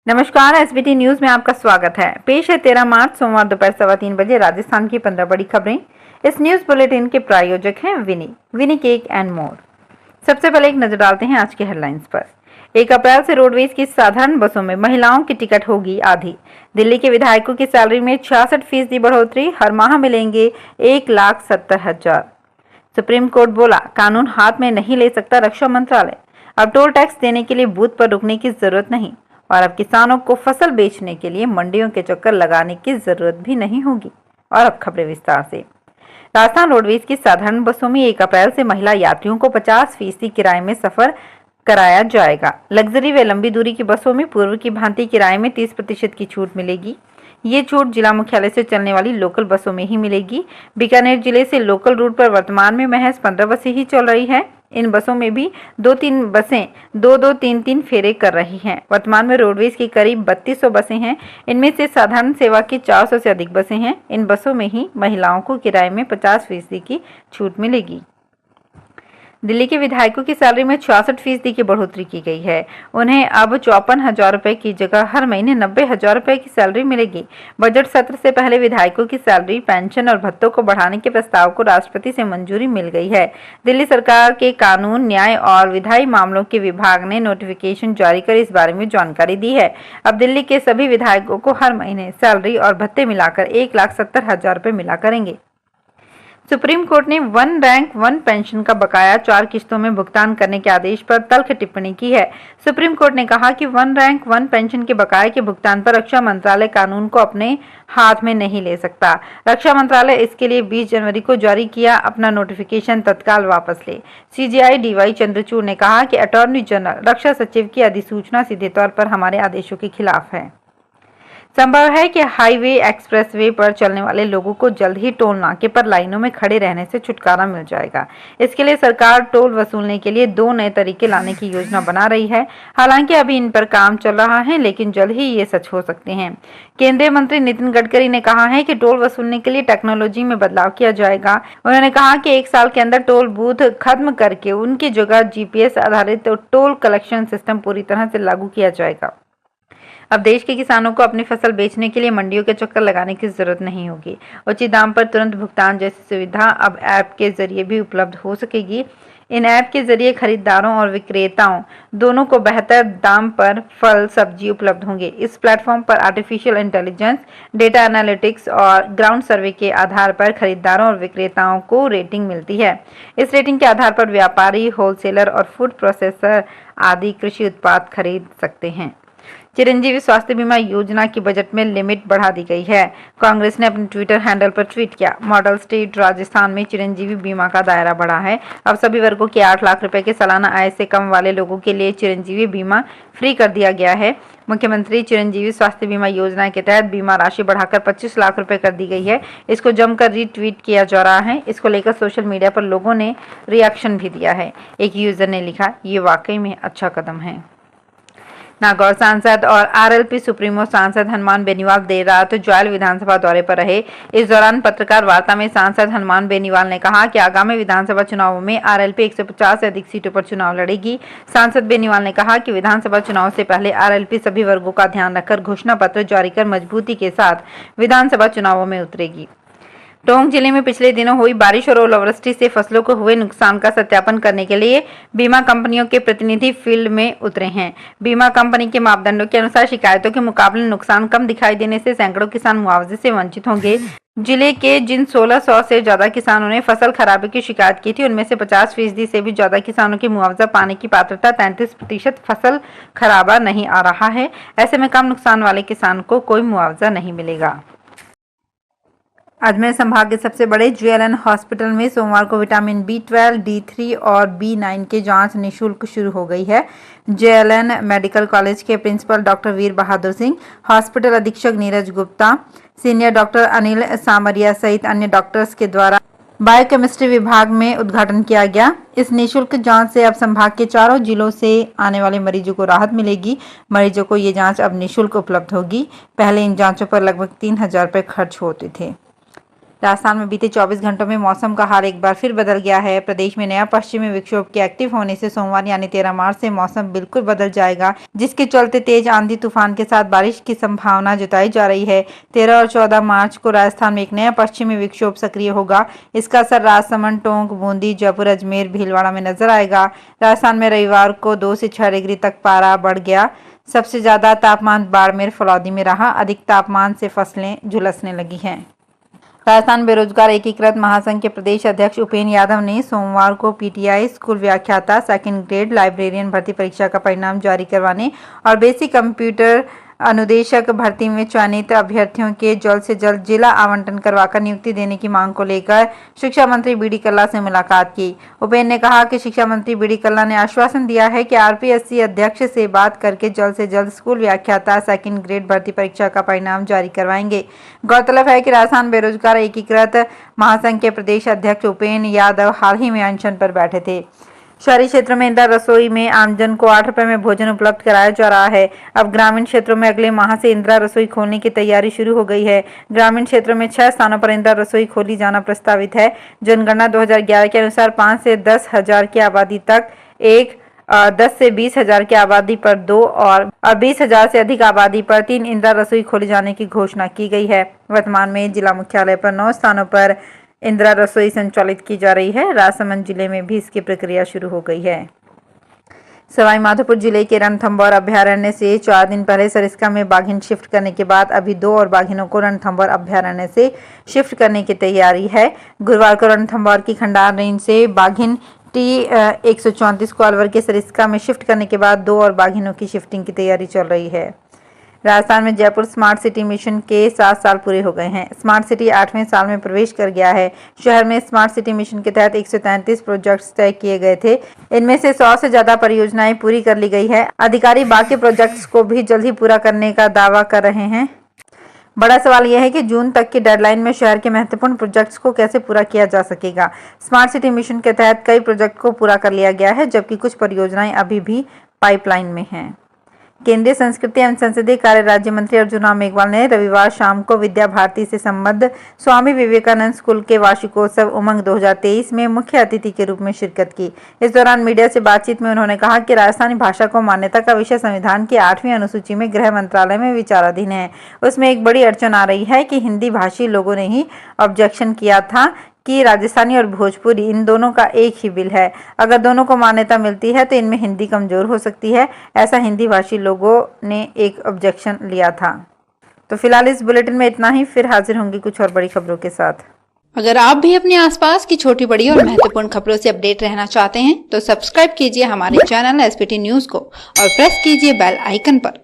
नमस्कार, SBT news में आपका स्वागत है। पेश है 13 मार्च सोमवार दोपहर 3:15 राजस्थान की 15 बड़ी खबरें। इस न्यूज बुलेटिन के प्रायोजक हैं विनी केक एंड मोर। सबसे पहले एक नजर डालते हैं आज की हेडलाइंस पर। 1 अप्रैल से रोडवेज की साधारण बसों में महिलाओं की टिकट होगी आधी। दिल्ली के विधायकों की सैलरी में 66% बढ़ोतरी, हर माह मिलेंगे 1,70,000। सुप्रीम कोर्ट बोला, कानून हाथ में नहीं ले सकता रक्षा मंत्रालय। अब टोल टैक्स देने के लिए बूथ पर रुकने की जरूरत नहीं और अब किसानों को फसल बेचने के लिए मंडियों के चक्कर लगाने की जरूरत भी नहीं होगी। और अब खबरें विस्तार से। राजस्थान रोडवेज की साधारण बसों में 1 अप्रैल से महिला यात्रियों को 50% किराए में सफर कराया जाएगा। लग्जरी व लंबी दूरी की बसों में पूर्व की भांति किराए में 30% की छूट मिलेगी। ये छूट जिला मुख्यालय से चलने वाली लोकल बसों में ही मिलेगी। बीकानेर जिले से लोकल रूट पर वर्तमान में महज 15 बसें ही चल रही है। इन बसों में भी 2-3 बसें 2-2, 3-3 फेरे कर रही हैं। वर्तमान में रोडवेज की करीब 3200 बसें हैं। इनमें से साधारण सेवा की 400 से अधिक बसें हैं। इन बसों में ही महिलाओं को किराए में 50% की छूट मिलेगी। दिल्ली के विधायकों की सैलरी में 66% की बढ़ोतरी की गई है। उन्हें अब 54,000 रुपए की जगह हर महीने 90,000 रुपए की सैलरी मिलेगी। बजट सत्र से पहले विधायकों की सैलरी, पेंशन और भत्तों को बढ़ाने के प्रस्ताव को राष्ट्रपति से मंजूरी मिल गई है। दिल्ली सरकार के कानून, न्याय और विधायी मामलों के विभाग ने नोटिफिकेशन जारी कर इस बारे में जानकारी दी है। अब दिल्ली के सभी विधायकों को हर महीने सैलरी और भत्ते मिलाकर 1,70,000 रुपए मिला करेंगे। सुप्रीम कोर्ट ने वन रैंक वन पेंशन का बकाया 4 किस्तों में भुगतान करने के आदेश पर तल्ख टिप्पणी की है। सुप्रीम कोर्ट ने कहा कि वन रैंक वन पेंशन के बकाये के भुगतान पर रक्षा मंत्रालय कानून को अपने हाथ में नहीं ले सकता। रक्षा मंत्रालय इसके लिए 20 जनवरी को जारी किया अपना नोटिफिकेशन तत्काल वापस ले। सीजेआई डीवाई चंद्रचूड़ ने कहा कि अटॉर्नी जनरल, रक्षा सचिव की अधिसूचना सीधे तौर पर हमारे आदेशों के खिलाफ है। संभव है कि हाईवे, एक्सप्रेसवे पर चलने वाले लोगों को जल्द ही टोल नाके पर लाइनों में खड़े रहने से छुटकारा मिल जाएगा। इसके लिए सरकार टोल वसूलने के लिए 2 नए तरीके लाने की योजना बना रही है। हालांकि अभी इन पर काम चल रहा है, लेकिन जल्द ही ये सच हो सकते हैं। केंद्रीय मंत्री नितिन गडकरी ने कहा है कि टोल वसूलने के लिए टेक्नोलॉजी में बदलाव किया जाएगा। उन्होंने कहा कि 1 साल के अंदर टोल बूथ खत्म करके उनकी जगह जीपीएस आधारित टोल कलेक्शन सिस्टम पूरी तरह से लागू किया जाएगा। अब देश के किसानों को अपनी फसल बेचने के लिए मंडियों के चक्कर लगाने की जरूरत नहीं होगी। उचित दाम पर तुरंत भुगतान जैसी सुविधा अब ऐप के जरिए भी उपलब्ध हो सकेगी। इन ऐप के जरिए खरीदारों और विक्रेताओं दोनों को बेहतर दाम पर फल, सब्जी उपलब्ध होंगे। इस प्लेटफॉर्म पर आर्टिफिशियल इंटेलिजेंस, डेटा एनालिटिक्स और ग्राउंड सर्वे के आधार पर खरीदारों और विक्रेताओं को रेटिंग मिलती है। इस रेटिंग के आधार पर व्यापारी, होलसेलर और फूड प्रोसेसर आदि कृषि उत्पाद खरीद सकते हैं। चिरंजीवी स्वास्थ्य बीमा योजना की बजट में लिमिट बढ़ा दी गई है। कांग्रेस ने अपने ट्विटर हैंडल पर ट्वीट किया, मॉडल स्टेट राजस्थान में चिरंजीवी बीमा का दायरा बढ़ा है। अब सभी वर्गों के 8 लाख रुपए के सालाना आय से कम वाले लोगों के लिए चिरंजीवी बीमा फ्री कर दिया गया है। मुख्यमंत्री चिरंजीवी स्वास्थ्य बीमा योजना के तहत बीमा राशि बढ़ाकर 25 लाख रुपए कर दी गई है। इसको जमकर रीट्वीट किया जा रहा है। इसको लेकर सोशल मीडिया पर लोगों ने रिएक्शन भी दिया है। एक यूजर ने लिखा, ये वाकई में अच्छा कदम है। नागौर सांसद और आरएलपी सुप्रीमो सांसद हनुमान बेनीवाल देर रात ज्वाल विधानसभा दौरे पर रहे। इस दौरान पत्रकार वार्ता में सांसद हनुमान बेनीवाल ने कहा कि आगामी विधानसभा चुनावों में आरएलपी 150 से अधिक सीटों पर चुनाव लड़ेगी। सांसद बेनीवाल ने कहा कि विधानसभा चुनाव से पहले आरएलपी सभी वर्गों का ध्यान रखकर घोषणा पत्र जारी कर मजबूती के साथ विधानसभा चुनावों में उतरेगी। टोंक जिले में पिछले दिनों हुई बारिश और ओलावृष्टि से फसलों को हुए नुकसान का सत्यापन करने के लिए बीमा कंपनियों के प्रतिनिधि फील्ड में उतरे हैं। बीमा कंपनी के मापदंडों के अनुसार शिकायतों के मुकाबले नुकसान कम दिखाई देने से सैकड़ों किसान मुआवजे से वंचित होंगे। जिले के जिन 1600 से ज्यादा किसानों ने फसल खराबे की शिकायत की थी, उनमें से 50% से भी ज्यादा किसानों की मुआवजा पाने की पात्रता, 33% फसल खराबा नहीं आ रहा है। ऐसे में कम नुकसान वाले किसान को कोई मुआवजा नहीं मिलेगा। अजमेर संभाग के सबसे बड़े जेएलएन हॉस्पिटल में सोमवार को विटामिन B12, D3 और B9 की जांच निःशुल्क शुरू हो गई है। जेएलएन मेडिकल कॉलेज के प्रिंसिपल डॉक्टर वीर बहादुर सिंह, हॉस्पिटल अधीक्षक नीरज गुप्ता, सीनियर डॉक्टर अनिल सामरिया सहित अन्य डॉक्टर्स के द्वारा बायोकेमिस्ट्री विभाग में उद्घाटन किया गया। इस निःशुल्क जांच से अब संभाग के चारों जिलों से आने वाले मरीजों को राहत मिलेगी। मरीजों को ये जांच अब निःशुल्क उपलब्ध होगी। पहले इन जांचों पर लगभग 3,000 रुपए खर्च होते थे। राजस्थान में बीते 24 घंटों में मौसम का हाल एक बार फिर बदल गया है। प्रदेश में नया पश्चिमी विक्षोभ के एक्टिव होने से सोमवार यानी 13 मार्च से मौसम बिल्कुल बदल जाएगा, जिसके चलते तेज आंधी तूफान के साथ बारिश की संभावना जताई जा रही है। 13 और 14 मार्च को राजस्थान में एक नया पश्चिमी विक्षोभ सक्रिय होगा। इसका असर राजसमंद, टोंक, बूंदी, जयपुर, अजमेर, भीलवाड़ा में नजर आएगा। राजस्थान में रविवार को 2 से 6 डिग्री तक पारा बढ़ गया। सबसे ज्यादा तापमान बाड़मेर, फलौदी में रहा। अधिक तापमान से फसलें झुलसने लगी हैं। राजस्थान बेरोजगार एकीकृत महासंघ के प्रदेश अध्यक्ष उपेंद्र यादव ने सोमवार को पीटीआई स्कूल व्याख्याता, सेकंड ग्रेड लाइब्रेरियन भर्ती परीक्षा का परिणाम जारी करवाने और बेसिक कंप्यूटर अनुदेशक भर्ती में चयनित अभ्यर्थियों के जल्द से जल्द जिला आवंटन करवाकर नियुक्ति देने की मांग को लेकर शिक्षा मंत्री बी डी कल्ला से मुलाकात की। उपेंद्र ने कहा कि शिक्षा मंत्री बी डी कल्ला ने आश्वासन दिया है कि आरपीएससी अध्यक्ष से बात करके जल्द से जल्द स्कूल व्याख्याता सेकंड ग्रेड भर्ती परीक्षा का परिणाम जारी करवाएंगे। गौरतलब है कि राजस्थान बेरोजगार एकीकृत महासंघ के प्रदेश अध्यक्ष उपेंद्र यादव हाल ही में अनशन पर बैठे थे। शहरी क्षेत्रों में इंदिरा रसोई में आमजन को 8 रुपए में भोजन उपलब्ध कराया जा रहा है। अब ग्रामीण क्षेत्रों में अगले माह से इंदिरा रसोई खोलने की तैयारी शुरू हो गई है। ग्रामीण क्षेत्रों में 6 स्थानों पर इंदिरा रसोई खोली जाना प्रस्तावित है। जनगणना 2011 के अनुसार 5 से 10 हजार की आबादी तक एक, 10 से 20 हजार की आबादी पर 2 और 20 हजार से अधिक आबादी पर 3 इंदिरा रसोई खोले जाने की घोषणा की गई है। वर्तमान में जिला मुख्यालय पर 9 स्थानों पर इंदिरा रसोई संचालित की जा रही है। राजसमंद जिले में भी इसकी प्रक्रिया शुरू हो गई है। सवाई माधोपुर जिले के रणथंभौर अभ्यारण्य से 4 दिन पहले सरिस्का में बाघिन शिफ्ट करने के बाद अभी 2 और बाघिनों को रणथंभौर अभ्यारण्य से शिफ्ट करने की तैयारी है। गुरुवार को रणथंभौर की खंडार रेंज से बाघिन T134 को अलवर के सरिस्का में शिफ्ट करने के बाद 2 और बाघिनों की शिफ्टिंग की तैयारी चल रही है। राजस्थान में जयपुर स्मार्ट सिटी मिशन के 7 साल पूरे हो गए हैं। स्मार्ट सिटी 8वें साल में प्रवेश कर गया है। शहर में स्मार्ट सिटी मिशन के तहत 133 प्रोजेक्ट्स तय किए गए थे। इनमें से 100 से ज्यादा परियोजनाएं पूरी कर ली गई है। अधिकारी बाकी प्रोजेक्ट्स को भी जल्द ही पूरा करने का दावा कर रहे हैं। बड़ा सवाल यह है कि जून तक की डेडलाइन में शहर के महत्वपूर्ण प्रोजेक्ट्स को कैसे पूरा किया जा सकेगा। स्मार्ट सिटी मिशन के तहत कई प्रोजेक्ट को पूरा कर लिया गया है, जबकि कुछ परियोजनाएं अभी भी पाइपलाइन में हैं। केंद्रीय संस्कृति एवं संसदीय कार्य राज्य मंत्री अर्जुन राम मेघवाल ने रविवार शाम को विद्या भारती से संबद्ध स्वामी विवेकानंद स्कूल के वार्षिकोत्सव उमंग 2023 में मुख्य अतिथि के रूप में शिरकत की। इस दौरान मीडिया से बातचीत में उन्होंने कहा कि राजस्थानी भाषा को मान्यता का विषय संविधान की 8वीं अनुसूची में गृह मंत्रालय में विचाराधीन है। उसमें एक बड़ी अड़चन आ रही है कि हिंदी भाषी लोगों ने ही ऑब्जेक्शन किया था कि राजस्थानी और भोजपुरी इन दोनों का एक ही बिल है। अगर दोनों को मान्यता मिलती है तो इनमें हिंदी कमजोर हो सकती है, ऐसा हिंदी भाषी लोगों ने एक ऑब्जेक्शन लिया था। तो फिलहाल इस बुलेटिन में इतना ही। फिर हाजिर होंगी कुछ और बड़ी खबरों के साथ। अगर आप भी अपने आसपास की छोटी बड़ी और महत्वपूर्ण खबरों से अपडेट रहना चाहते हैं तो सब्सक्राइब कीजिए हमारे चैनल एसपीटी न्यूज को और प्रेस कीजिए बेल आइकन पर